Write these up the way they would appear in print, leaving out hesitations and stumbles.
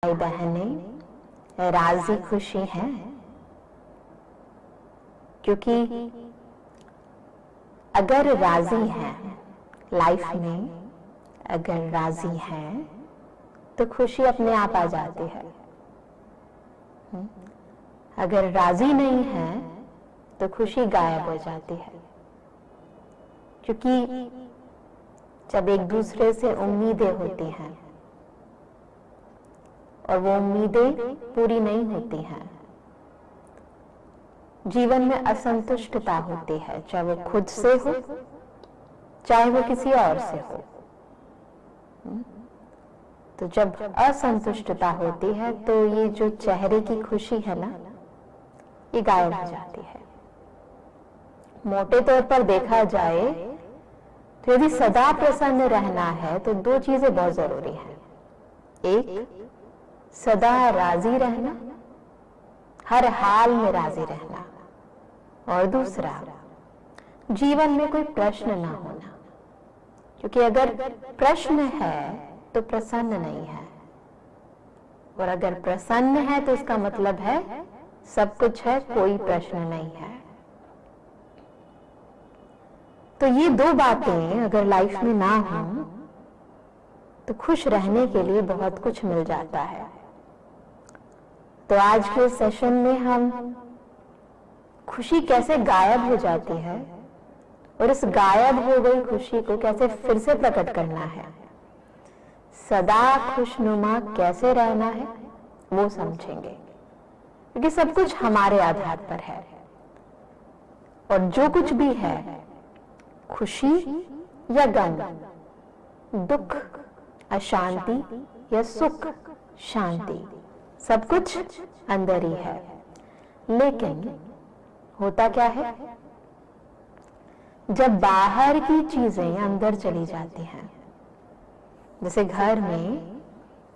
भाई बहनें राजी खुशी हैं, क्योंकि अगर राजी हैं लाइफ में, अगर राजी हैं तो खुशी अपने आप आ जाती है। अगर राजी नहीं है तो खुशी गायब हो जाती है, क्योंकि जब एक दूसरे से उम्मीदें होती हैं और वो उम्मीदें पूरी नहीं होती हैं, जीवन में असंतुष्टता होती है, चाहे वो खुद से हो चाहे वो किसी और से हो। तो जब असंतुष्टता होती है तो ये जो चेहरे की खुशी है ना, ये गायब हो जाती है। मोटे तौर पर देखा जाए तो यदि सदा प्रसन्न रहना है तो दो चीजें बहुत जरूरी हैं। एक, सदा राजी रहना, हर हाल में राजी रहना, और दूसरा, जीवन में कोई प्रश्न ना होना, क्योंकि अगर प्रश्न है तो प्रसन्न नहीं है, और अगर प्रसन्न है तो इसका मतलब है सब कुछ है, कोई प्रश्न नहीं है। तो ये दो बातें अगर लाइफ में ना हो तो खुश रहने के लिए बहुत कुछ मिल जाता है। तो आज के सेशन में हम खुशी कैसे गायब हो जाती है और इस गायब हो गई खुशी को कैसे फिर से प्रकट करना है, सदा खुशनुमा कैसे रहना है, वो समझेंगे। क्योंकि सब कुछ हमारे आधार पर है, और जो कुछ भी है, खुशी या गम, दुख अशांति या सुख शांति, सब कुछ अंदर ही है। लेकिन होता क्या है, जब बाहर की चीजें अंदर चली जाती हैं, जैसे घर में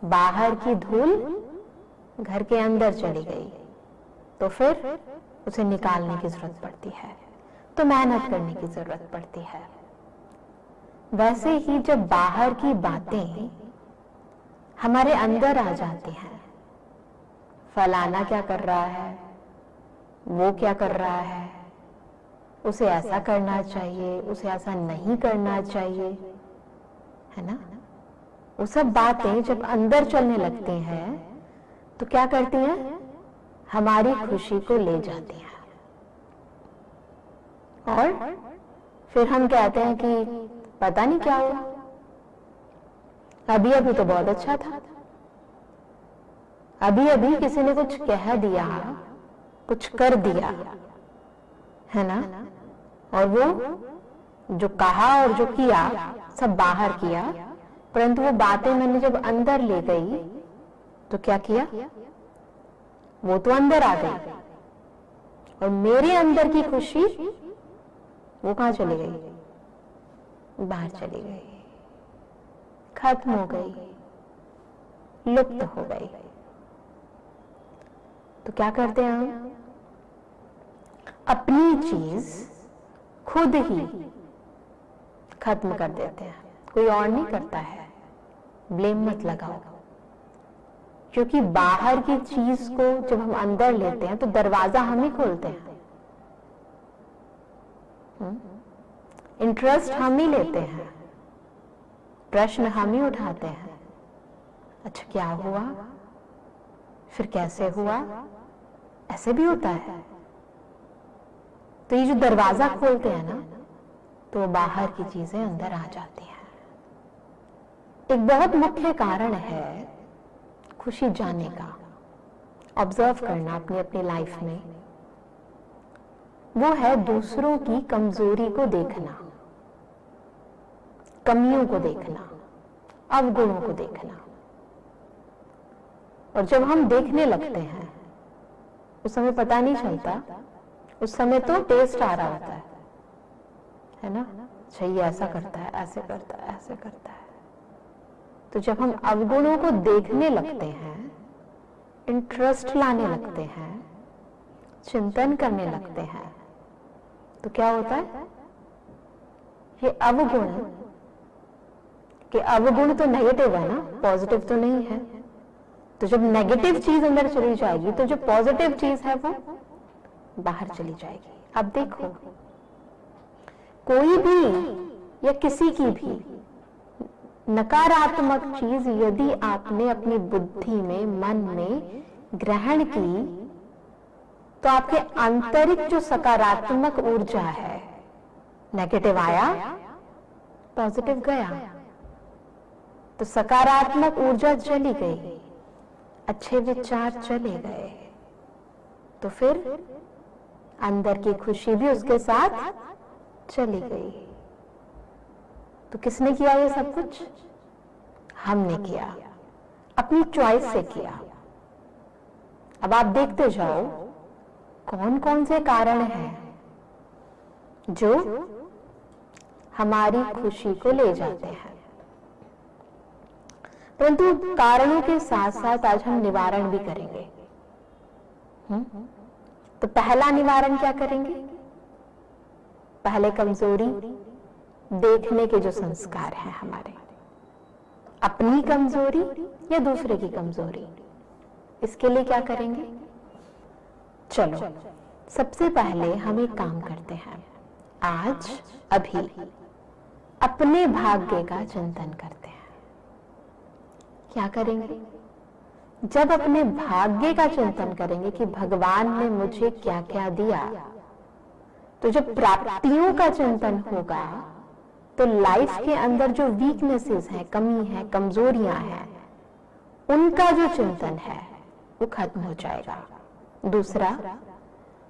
बाहर की धूल घर के अंदर चली गई, तो फिर उसे निकालने की जरूरत पड़ती है, तो मेहनत करने की जरूरत पड़ती है। वैसे ही जब बाहर की बातें हमारे अंदर आ जाती हैं, फलाना क्या कर रहा है, वो क्या कर रहा है, उसे ऐसा करना चाहिए, उसे ऐसा नहीं करना चाहिए, है ना, वो सब बातें जब अंदर चलने लगती हैं तो क्या करती हैं, हमारी खुशी को ले जाती हैं। और फिर हम कहते हैं कि पता नहीं क्या हुआ, अभी अभी तो बहुत अच्छा था, अभी अभी किसी ने कुछ कह दिया, कुछ कर दिया, है ना, और वो जो कहा और जो किया सब बाहर किया, परंतु वो बातें मैंने जब अंदर ले गई तो क्या किया, वो तो अंदर आ गई, और मेरे अंदर की खुशी वो कहां चली गई, बाहर चली गई, खत्म हो गई, लुप्त हो गई। तो क्या करते हैं हम, अपनी चीज खुद ही खत्म कर देते हैं, कोई और नहीं करता है। ब्लेम मत लगाओ, क्योंकि बाहर की चीज को जब हम अंदर लेते हैं तो दरवाजा हम ही खोलते हैं, इंटरेस्ट हम ही लेते हैं, प्रश्न हम ही उठाते हैं। अच्छा क्या हुआ, फिर कैसे हुआ, ऐसे भी होता है। तो ये जो दरवाजा खोलते हैं ना, तो बाहर की चीजें अंदर आ जाती हैं। एक बहुत मुख्य कारण है खुशी जाने का, ऑब्जर्व करना अपनी अपनी लाइफ में, वो है दूसरों की कमजोरी को देखना, कमियों को देखना, अवगुणों को देखना। और जब हम देखने लगते हैं उस समय पता नहीं चलता, उस समय तो टेस्ट आ रहा होता है ना, अच्छा ये ऐसा करता है, ऐसे करता है, ऐसे करता है। तो जब हम अवगुणों को देखने लगते हैं, इंटरेस्ट लाने लगते हैं, चिंतन करने लगते हैं, तो क्या होता है, ये अवगुण कि अवगुण तो नेगेटिव है ना, पॉजिटिव तो नहीं है, तो जब नेगेटिव चीज अंदर चली जाएगी तो जो पॉजिटिव चीज है वो बाहर चली जाएगी। अब देखो, कोई भी या किसी की भी नकारात्मक चीज यदि आपने अपनी बुद्धि में, मन में ग्रहण की, तो आपके आंतरिक जो सकारात्मक ऊर्जा है, नेगेटिव आया, पॉजिटिव गया, तो सकारात्मक ऊर्जा चली गई, अच्छे विचार चले गए, तो फिर अंदर की खुशी भी उसके साथ चली गई। तो किसने किया ये सब कुछ? हमने किया, अपनी चॉइस से किया। अब आप देखते जाओ कौन कौन से कारण हैं जो हमारी खुशी को ले जाते हैं। परंतु कारणों के साथ साथ आज हम निवारण भी करेंगे। तो पहला निवारण क्या करेंगे? पहले कमजोरी देखने के जो संस्कार हैं हमारे, अपनी कमजोरी या दूसरे की कमजोरी, इसके लिए क्या करेंगे? चलो सबसे पहले हम एक काम करते हैं, आज अभी अपने भाग्य का चिंतन करते हैं। क्या करेंगे? जब अपने भाग्य का चिंतन करेंगे कि भगवान ने मुझे क्या क्या दिया, तो जब प्राप्तियों का चिंतन होगा तो लाइफ के अंदर जो वीकनेसेस हैं, कमी है, कमजोरियां हैं, उनका जो चिंतन है वो खत्म हो जाएगा। दूसरा,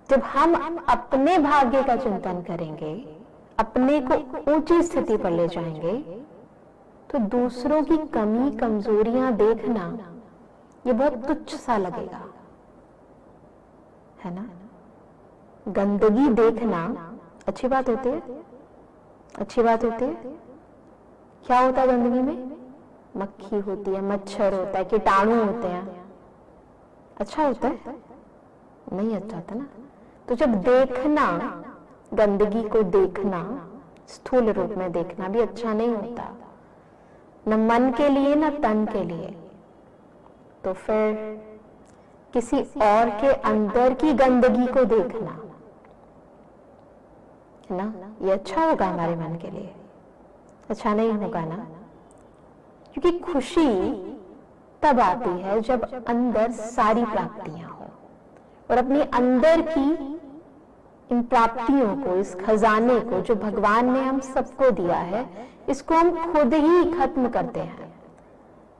जब हम अपने भाग्य का चिंतन करेंगे, अपने को ऊंची स्थिति पर ले जाएंगे, तो दूसरों की कमी कमजोरियां देखना ये बहुत तुच्छ सा लगेगा, है ना? गंदगी देखना अच्छी बात होती है? अच्छी बात होती है? क्या होता है गंदगी में? मक्खी होती है, मच्छर होता है, कीटाणु होते हैं। अच्छा होता है? नहीं अच्छा होता ना। तो जब देखना, गंदगी को देखना, स्थूल रूप में देखना भी अच्छा नहीं होता, न मन के लिए न तन के लिए। तो फिर किसी और के अंदर की गंदगी को देखना, है ना, ये अच्छा होगा हमारे मन के लिए? अच्छा नहीं होगा ना। क्योंकि खुशी तब आती है जब अंदर सारी प्राप्तियां हो, और अपनी अंदर की इन प्राप्तियों को, इस खजाने को जो भगवान ने हम सबको दिया है, इसको हम खुद ही खत्म करते हैं।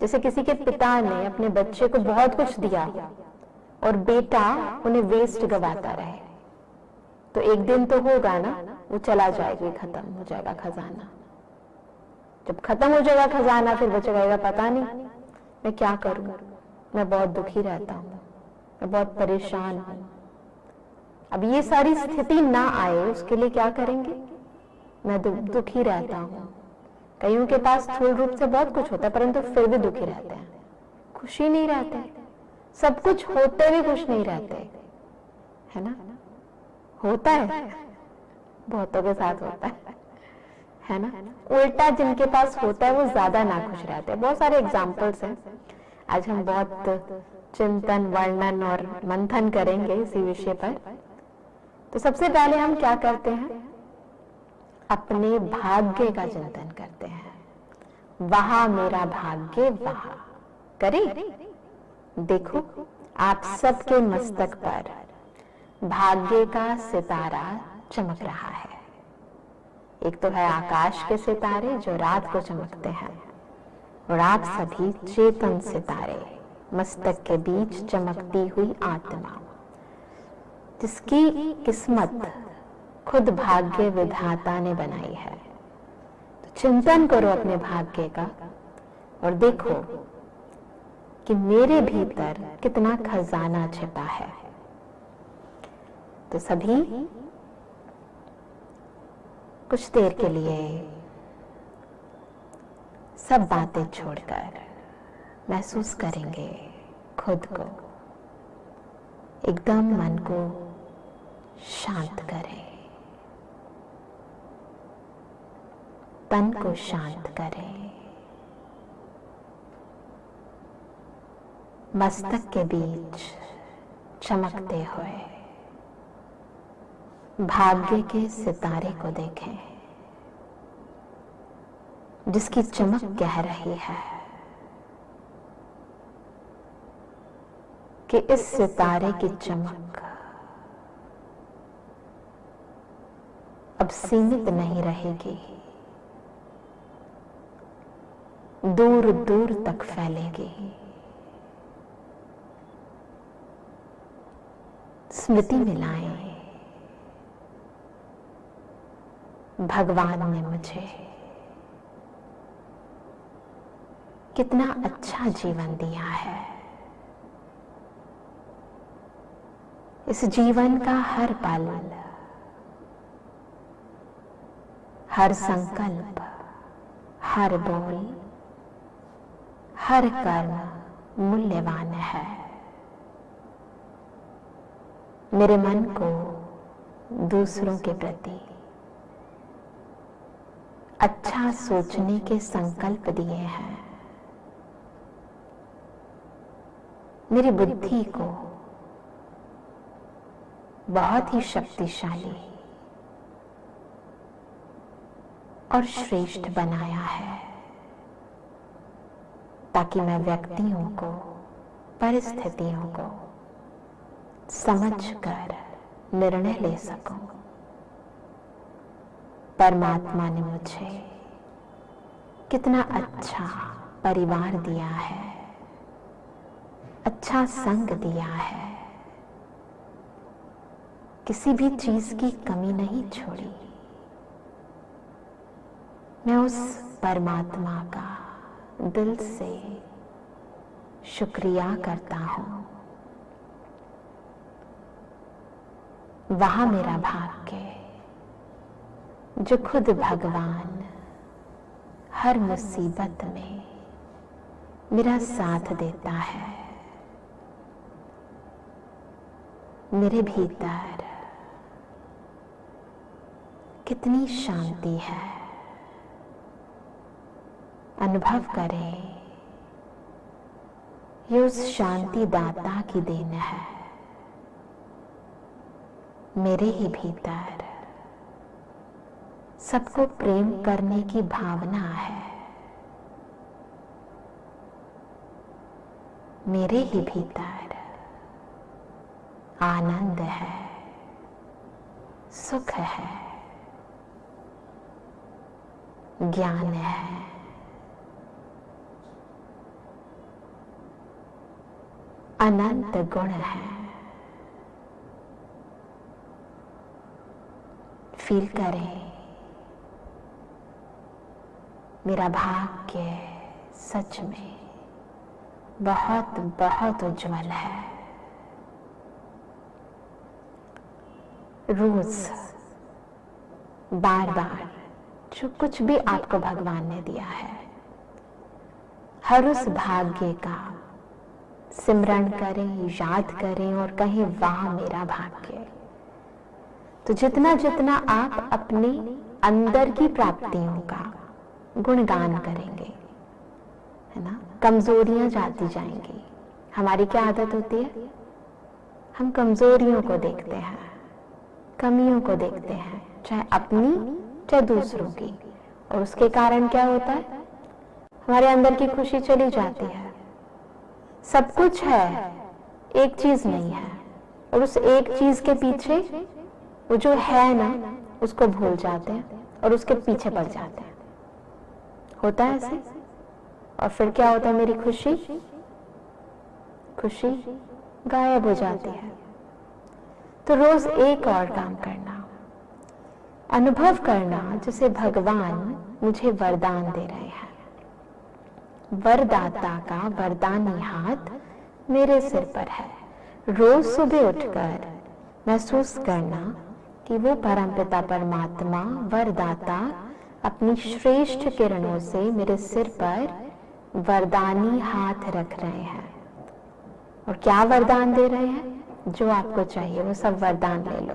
जैसे किसी के पिता ने अपने बच्चे को बहुत कुछ दिया और बेटा उन्हें वेस्ट गवाता रहे, तो एक दिन तो होगा ना, वो चला जाएगा, खत्म हो जाएगा खजाना। जब खत्म हो जाएगा खजाना, फिर बचेगा पता नहीं मैं क्या करूं, मैं बहुत दुखी रहता हूं, मैं बहुत परेशान हूं। अब ये सारी स्थिति ना आए उसके लिए क्या करेंगे? मैं दुखी रहता हूं। कईयों के पास स्थूल रूप से बहुत कुछ होता है परंतु फिर भी दुखी रहते हैं, खुशी नहीं रहते, सब कुछ होते हुए खुश नहीं रहते, है ना? होता है, बहुतों के साथ होता है ना? उल्टा जिनके पास होता है वो ज्यादा नाखुश रहते हैं। बहुत सारे एग्जाम्पल्स हैं, आज हम बहुत चिंतन, वर्णन और मंथन करेंगे इसी विषय पर। तो सबसे पहले हम क्या करते हैं? अपने भाग्य का चिंतन करते हैं। वहां मेरा भाग्य, वहां करें। देखो आप सबके मस्तक पर भाग्य का सितारा चमक रहा है। एक तो है आकाश के सितारे जो रात को चमकते हैं, और आप सभी चेतन सितारे, मस्तक के बीच चमकती हुई आत्मा, जिसकी किस्मत खुद भाग्य विधाता ने बनाई है। तो चिंतन करो अपने भाग्य का और देखो कि मेरे भीतर कितना खजाना छिपा है। तो सभी कुछ देर के लिए सब बातें छोड़कर महसूस करेंगे खुद को, एकदम मन को शांत करें, तन को शांत करें, मस्तक के बीच चमकते हुए भाग्य के सितारे को देखें, जिसकी चमक कह रही है कि इस सितारे की चमक अब सीमित नहीं रहेगी, दूर दूर तक फैलेगी। स्मृति मिलाएं, भगवान ने मुझे कितना अच्छा जीवन दिया है। इस जीवन का हर पल, हर संकल्प, हर बोल, हर कर्म मूल्यवान है। मेरे मन को दूसरों के प्रति अच्छा सोचने के संकल्प दिए हैं। मेरी बुद्धि को बहुत ही शक्तिशाली और श्रेष्ठ बनाया है, ताकि मैं व्यक्तियों को, परिस्थितियों को समझकर निर्णय ले सकूं। परमात्मा ने मुझे कितना अच्छा परिवार दिया है, अच्छा संग दिया है, किसी भी चीज की कमी नहीं छोड़ी। मैं उस परमात्मा का दिल से शुक्रिया करता हूं। वहां मेरा भाग्य, जो खुद भगवान हर मुसीबत में मेरा साथ देता है। मेरे भीतर कितनी शांति है, अनुभव करें। ये उस शांति दाता की देन है। मेरे ही भीतर सबको प्रेम करने की भावना है। मेरे ही भीतर आनंद है, सुख है, ज्ञान है। अनंत गुण है। फील करें, मेरा भाग्य सच में बहुत बहुत उज्जवल है। रोज बार बार जो कुछ भी आपको भगवान ने दिया है, हर उस भाग्य का सिमरण करें, याद करें और कहें वाह मेरा भाग्य। तो जितना जितना आप अपने अंदर की प्राप्तियों का गुणगान करेंगे, है ना, कमजोरियां जाती जाएंगी। हमारी क्या आदत होती है? हम कमजोरियों को देखते हैं, कमियों को देखते हैं, चाहे अपनी चाहे दूसरों की, और उसके कारण क्या होता है? हमारे अंदर की खुशी चली जाती है। सब कुछ है, एक चीज नहीं है, और उस एक चीज के पीछे वो जो है ना, उसको भूल जाते हैं और उसके पीछे पड़ जाते हैं। होता है ऐसे? और फिर क्या होता है? मेरी खुशी गायब हो जाती है। तो रोज एक और काम करना, अनुभव करना जैसे भगवान मुझे वरदान दे रहे हैं। वरदाता का वरदानी हाथ मेरे सिर पर है। रोज सुबह उठकर महसूस करना कि वो परमपिता परमात्मा वरदाता अपनी श्रेष्ठ किरणों से मेरे सिर पर वरदानी हाथ रख रहे हैं। और क्या वरदान दे रहे हैं? जो आपको चाहिए वो सब वरदान ले लो।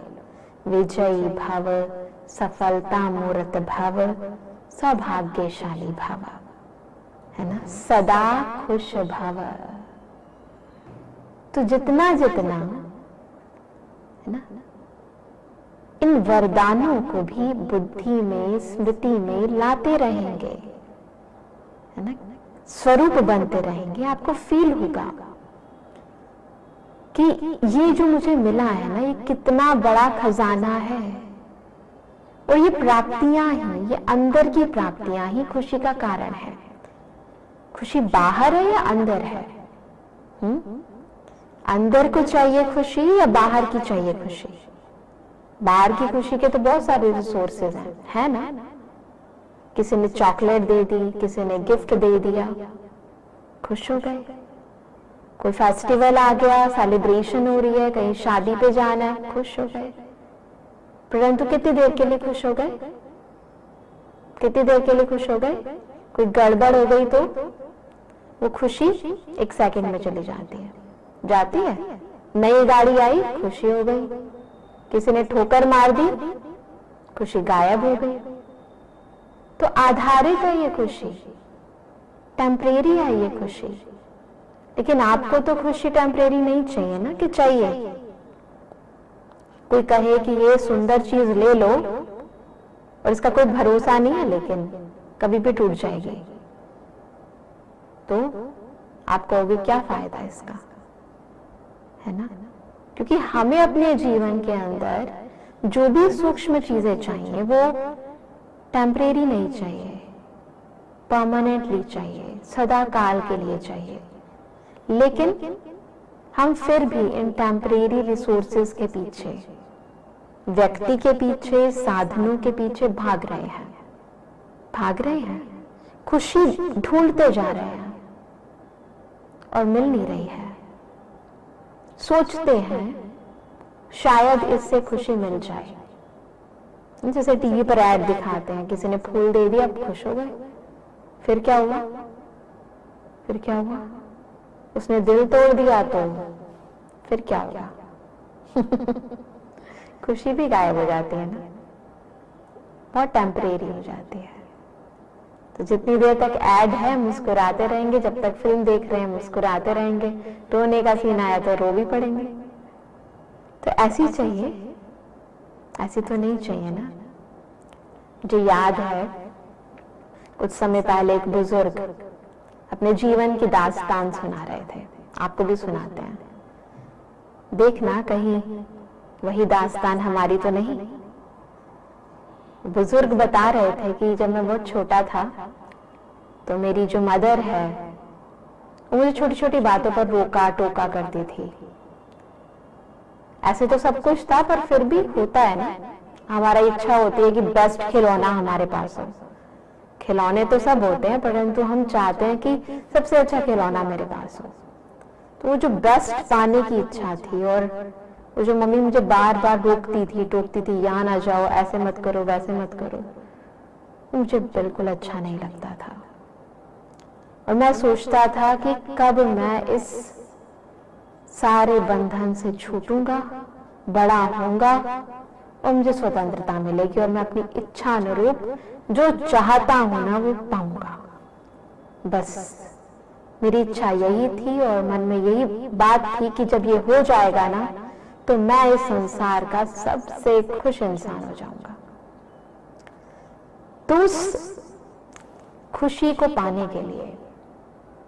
विजयी भव, सफलता मूर्त भव, सौभाग्यशाली भव, है ना, सदा खुश भव, तो जितना जितना है ना इन वरदानों को भी बुद्धि में, स्मृति में लाते रहेंगे, है ना, स्वरूप बनते रहेंगे, आपको फील होगा कि ये जो मुझे मिला है ना, ये कितना बड़ा खजाना है। और ये प्राप्तियां ही, ये अंदर की प्राप्तियां ही खुशी का कारण है। खुशी बाहर है या अंदर है? अंदर को चाहिए खुशी या बाहर की चाहिए खुशी? बाहर की खुशी के तो बहुत सारे रिसोर्सेज हैं, है ना? किसी ने चॉकलेट दे दी, किसी ने गिफ्ट दे दिया, खुश हो गए। कोई फेस्टिवल आ गया, सेलिब्रेशन हो रही है, कहीं शादी पे जाना है, खुश हो गए। परंतु कितनी देर के लिए खुश हो गए? कितनी देर के लिए खुश हो गए? कोई गड़बड़ हो गई तो वो खुशी एक सेकंड में चली जाती है। जाती है? नई गाड़ी आई, खुशी हो गई। किसी ने ठोकर मार दी, खुशी गायब हो गई। तो आधारित है ये खुशी, टेम्परेरी है ये खुशी। लेकिन आपको तो खुशी टेम्परेरी नहीं चाहिए ना, कि चाहिए? कोई कहे कि ये सुंदर चीज ले लो और इसका कोई भरोसा नहीं है, लेकिन कभी भी टूट जाएगी, तो आप कहोगे क्या फायदा इसका, है ना? क्योंकि हमें अपने जीवन के अंदर जो भी सूक्ष्म चीजें चाहिए वो टेम्परेरी नहीं चाहिए, परमानेंटली चाहिए, सदा काल के लिए चाहिए। लेकिन हम फिर भी इन टेम्परेरी रिसोर्सेज के पीछे, व्यक्ति के पीछे, साधनों के पीछे भाग रहे हैं, खुशी ढूंढते जा रहे हैं और मिल नहीं रही है। सोचते हैं शायद इससे खुशी मिल जाए, जैसे टीवी पर ऐड दिखाते हैं, किसी ने फूल दे दिया, आप खुश हो गए। फिर क्या हुआ? उसने दिल तोड़ दिया तो फिर क्या हुआ? खुशी भी गायब हो जाती है ना, बहुत टेम्परेरी हो जाती है। तो जितनी देर तक ऐड है मुस्कुराते रहेंगे, जब तक फिल्म देख रहे हैं मुस्कुराते रहेंगे, रोने का सीन आया तो रो भी पड़ेंगे। तो ऐसी चाहिए? ऐसी तो नहीं चाहिए ना। मुझे याद है कुछ समय पहले एक बुजुर्ग अपने जीवन की दास्तान सुना रहे थे, आपको भी सुनाते हैं, देखना कहीं वही दास्तान हमारी तो नहीं। बुजुर्ग बता रहे थे कि जब मैं बहुत छोटा था तो मेरी जो मदर है वो मुझे छोटी छोटी बातों पर रोका टोका करती थी। ऐसे तो सब कुछ था, पर फिर भी होता है ना, हमारा इच्छा होती है कि बेस्ट खिलौना हमारे पास हो। खिलौने तो सब होते हैं, परंतु हम चाहते हैं कि सबसे अच्छा खिलौना मेरे पास हो। तो वो जो बेस्ट पाने की इच्छा थी, और वो जो मम्मी मुझे बार बार रोकती थी, टोकती थी, यहाँ ना जाओ, ऐसे मत करो, वैसे मत करो, मुझे बिल्कुल अच्छा नहीं लगता था। और मैं सोचता था कि कब मैं इस सारे बंधन से छूटूंगा, बड़ा होऊंगा और मुझे स्वतंत्रता मिलेगी और मैं अपनी इच्छा अनुरूप जो चाहता हूं ना वो पाऊंगा। बस मेरी इच्छा यही थी और मन में यही बात थी कि जब ये हो जाएगा ना तो मैं इस संसार का सबसे खुश इंसान हो जाऊंगा। तो उस खुशी को पाने के लिए,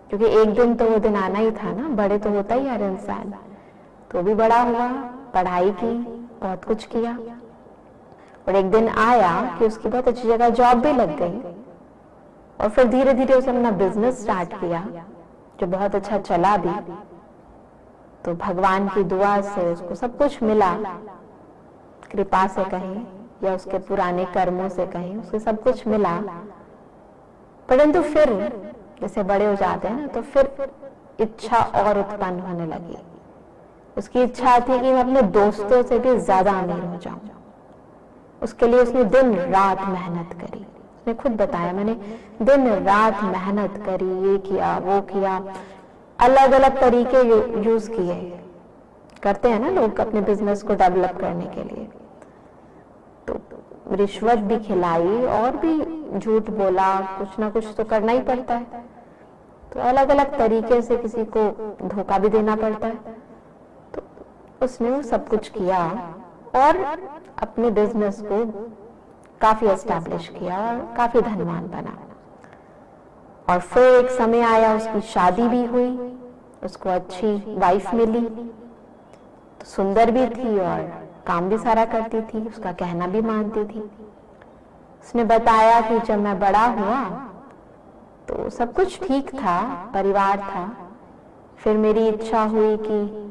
क्योंकि एक दिन तो वो दिन आना ही था ना, बड़े तो होता ही हर इंसान, तो भी बड़ा हुआ, पढ़ाई की, बहुत कुछ किया, और एक दिन आया कि उसकी बहुत अच्छी जगह जॉब भी लग गई, और फिर धीरे धीरे उसने अपना बिजनेस स्टार्ट किया जो बहुत अच्छा चला भी। तो भगवान की दुआ से उसको सब कुछ मिला, कृपा से कहें या उसके पुराने कर्मों से कहें, उसको सब कुछ मिला। परंतु फिर जैसे बड़े हो जाते हैं ना, तो फिर इच्छा और उत्पन्न होने लगी। उसकी इच्छा थी कि मैं अपने दोस्तों से भी ज्यादा अमीर हो जाऊं। उसके लिए उसने दिन रात मेहनत करी। उसने खुद बताया, मैंने दिन रात मेहनत करी, ये किया वो किया, अलग अलग तरीके यूज किए। करते हैं ना लोग अपने बिजनेस को डेवलप करने के लिए। तो रिश्वत भी खिलाई और भी झूठ बोला, कुछ ना कुछ तो करना ही पड़ता है। तो अलग अलग तरीके से किसी को धोखा भी देना पड़ता है। उसने वो सब कुछ किया और अपने बिजनेस को काफी एस्टैब्लिश किया और काफी धनवान बना। और फिर एक समय आया, उसकी शादी भी हुई, उसको अच्छी वाइफ मिली, तो सुंदर भी थी और काम भी सारा करती थी, उसका कहना भी मानती थी। उसने बताया कि जब मैं बड़ा हुआ तो सब कुछ ठीक था, परिवार था, फिर मेरी इच्छा हुई कि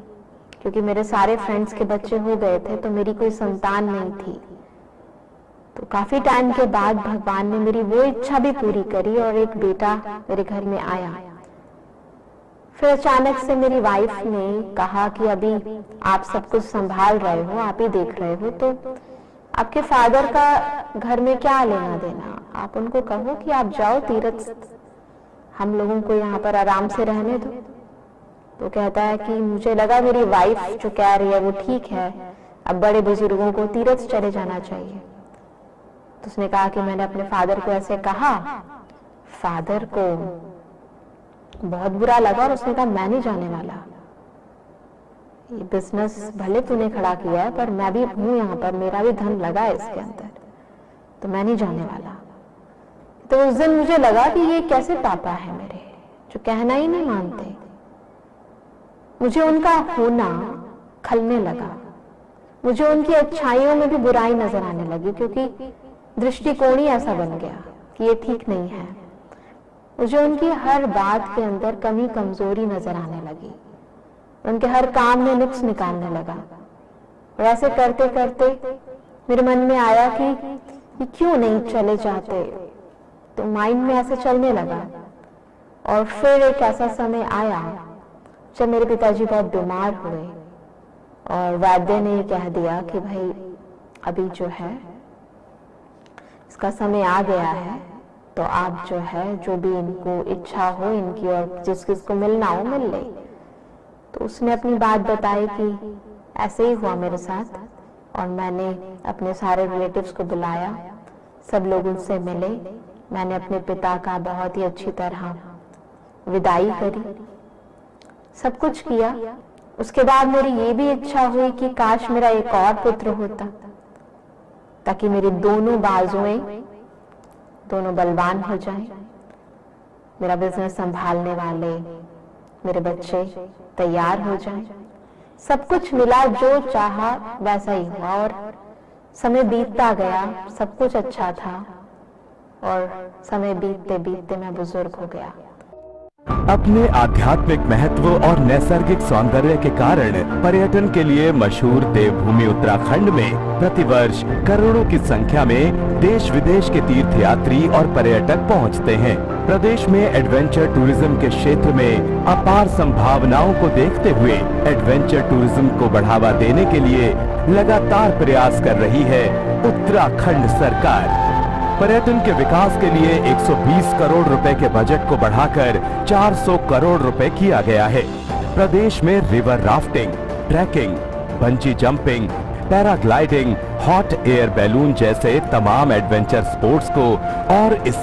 क्योंकि मेरे सारे फ्रेंड्स के बच्चे हो गए थे तो मेरी कोई संतान नहीं थी, तो काफी टाइम के बाद भगवान ने मेरी वो इच्छा भी पूरी करी और एक बेटा मेरे घर में आया। फिर अचानक से मेरी वाइफ ने कहा कि अभी आप सब कुछ संभाल रहे हो, आप ही देख रहे हो, तो आपके फादर का घर में क्या लेना देना, आप उनको कहो कि आप जाओ तीर्थ, हम लोगों को यहाँ पर आराम से रहने दो। तो कहता है कि मुझे लगा मेरी वाइफ जो कह रही है वो ठीक है, अब बड़े बुजुर्गों को तीर्थ चले जाना चाहिए। तो उसने कहा कि मैंने अपने फादर को ऐसे कहा, फादर को बहुत बुरा लगा और उसने कहा मैं नहीं जाने वाला, ये बिजनेस भले तूने खड़ा किया है पर मैं भी हूं यहाँ पर, मेरा भी धन लगा है इसके अंदर, तो मैं नहीं जाने वाला। तो उस दिन मुझे लगा कि ये कैसे पापा है मेरे जो कहना ही नहीं मानते। मुझे उनका होना खलने लगा, मुझे उनकी अच्छाइयों में भी बुराई नजर आने लगी, क्योंकि दृष्टिकोण ही ऐसा बन गया कि ये ठीक नहीं है। मुझे उनकी हर बात के अंदर कमी कमजोरी नजर आने लगी, उनके हर काम में नुक्स निकालने लगा। और ऐसे करते करते मेरे मन में आया कि ये क्यों नहीं चले जाते, तो माइंड में ऐसे चलने लगा। और फिर एक ऐसा समय आया जब मेरे पिताजी बहुत बीमार हुए और वैद्य ने कह दिया कि भाई अभी जो है इसका समय आ गया है, तो आप जो है जो भी इनको इच्छा हो इनकी और जिस किसको मिलना हो मिल ले। तो उसने अपनी बात बताई कि ऐसे ही हुआ मेरे साथ, और मैंने अपने सारे रिलेटिव्स को बुलाया, सब लोग उनसे मिले, मैंने अपने पिता का बहुत ही अच्छी तरह विदाई करी, सब कुछ किया। उसके बाद मेरी ये भी इच्छा हुई कि काश मेरा एक और पुत्र होता, ताकि मेरे दोनों बाजुएं दोनों बलवान हो जाएं, मेरा बिजनेस संभालने वाले मेरे बच्चे तैयार हो जाएं। सब कुछ मिला, जो चाहा वैसा ही हुआ और समय बीतता गया, सब कुछ अच्छा था और समय बीतते बीतते मैं बुजुर्ग हो गया। अपने आध्यात्मिक महत्व और नैसर्गिक सौंदर्य के कारण पर्यटन के लिए मशहूर देवभूमि उत्तराखंड में प्रतिवर्ष करोड़ों की संख्या में देश विदेश के तीर्थयात्री और पर्यटक पहुंचते हैं। प्रदेश में एडवेंचर टूरिज्म के क्षेत्र में अपार संभावनाओं को देखते हुए एडवेंचर टूरिज्म को बढ़ावा देने के लिए लगातार प्रयास कर रही है उत्तराखंड सरकार। पर्यटन के विकास के लिए 120 करोड़ रुपए के बजट को बढ़ाकर 400 करोड़ रुपए किया गया है। प्रदेश में river rafting, trekking, bungee jumping, paragliding, hot air balloon जैसे तमाम एडवेंचर स्पोर्ट्स को और इस